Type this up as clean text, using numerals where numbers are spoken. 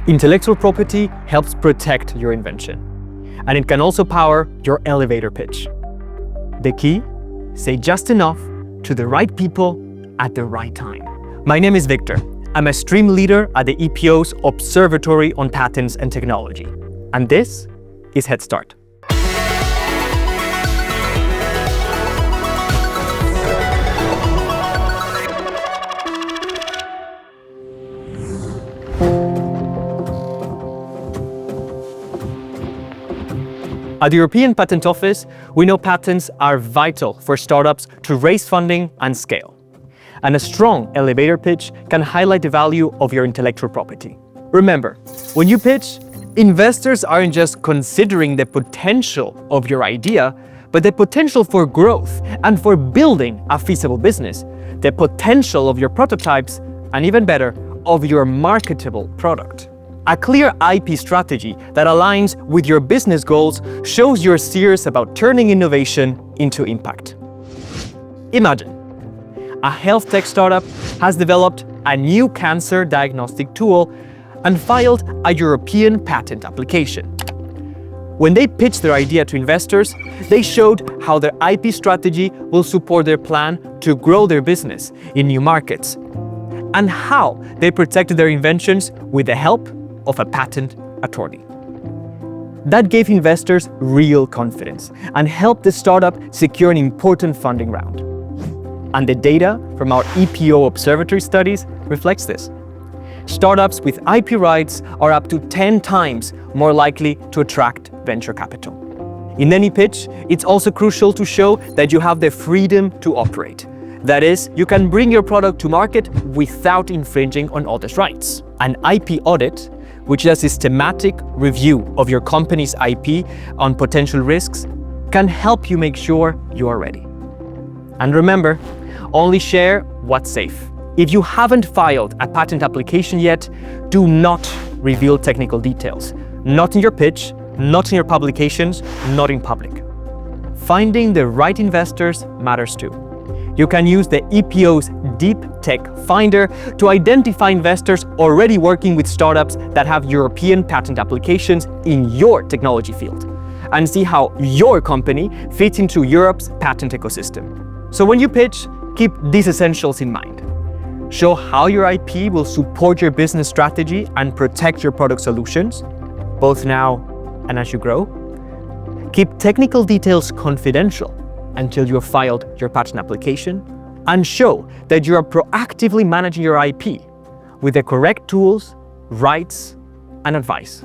Intellectual property helps protect your invention, and it can also power your elevator pitch. The key? Say just enough to the right people at the right time. My name is Victor. I'm a stream leader at the EPO's Observatory on Patents and Technology, and this is Head Start. At the European Patent Office, we know patents are vital for startups to raise funding and scale. And a strong elevator pitch can highlight the value of your intellectual property. Remember, when you pitch, investors aren't just considering the potential of your idea, but the potential for growth and for building a feasible business, the potential of your prototypes, and even better, of your marketable product. A clear IP strategy that aligns with your business goals shows you're serious about turning innovation into impact. Imagine, a health tech startup has developed a new cancer diagnostic tool and filed a European patent application. When they pitched their idea to investors, they showed how their IP strategy will support their plan to grow their business in new markets, and how they protected their inventions with the help of a patent attorney. That gave investors real confidence and helped the startup secure an important funding round. And the data from our EPO Observatory studies reflects this. Startups with IP rights are up to 10 times more likely to attract venture capital. In any pitch, it's also crucial to show that you have the freedom to operate. That is, you can bring your product to market without infringing on others' rights. An IP audit, which is a systematic review of your company's IP on potential risks, can help you make sure you are ready. And remember, only share what's safe. If you haven't filed a patent application yet, do not reveal technical details. Not in your pitch, not in your publications, not in public. Finding the right investors matters too. You can use the EPO's Deep Tech Finder to identify investors already working with startups that have European patent applications in your technology field, and see how your company fits into Europe's patent ecosystem. So when you pitch, keep these essentials in mind. Show how your IP will support your business strategy and protect your product solutions, both now and as you grow. Keep technical details confidential until you have filed your patent application, and show that you are proactively managing your IP with the correct tools, rights, and advice.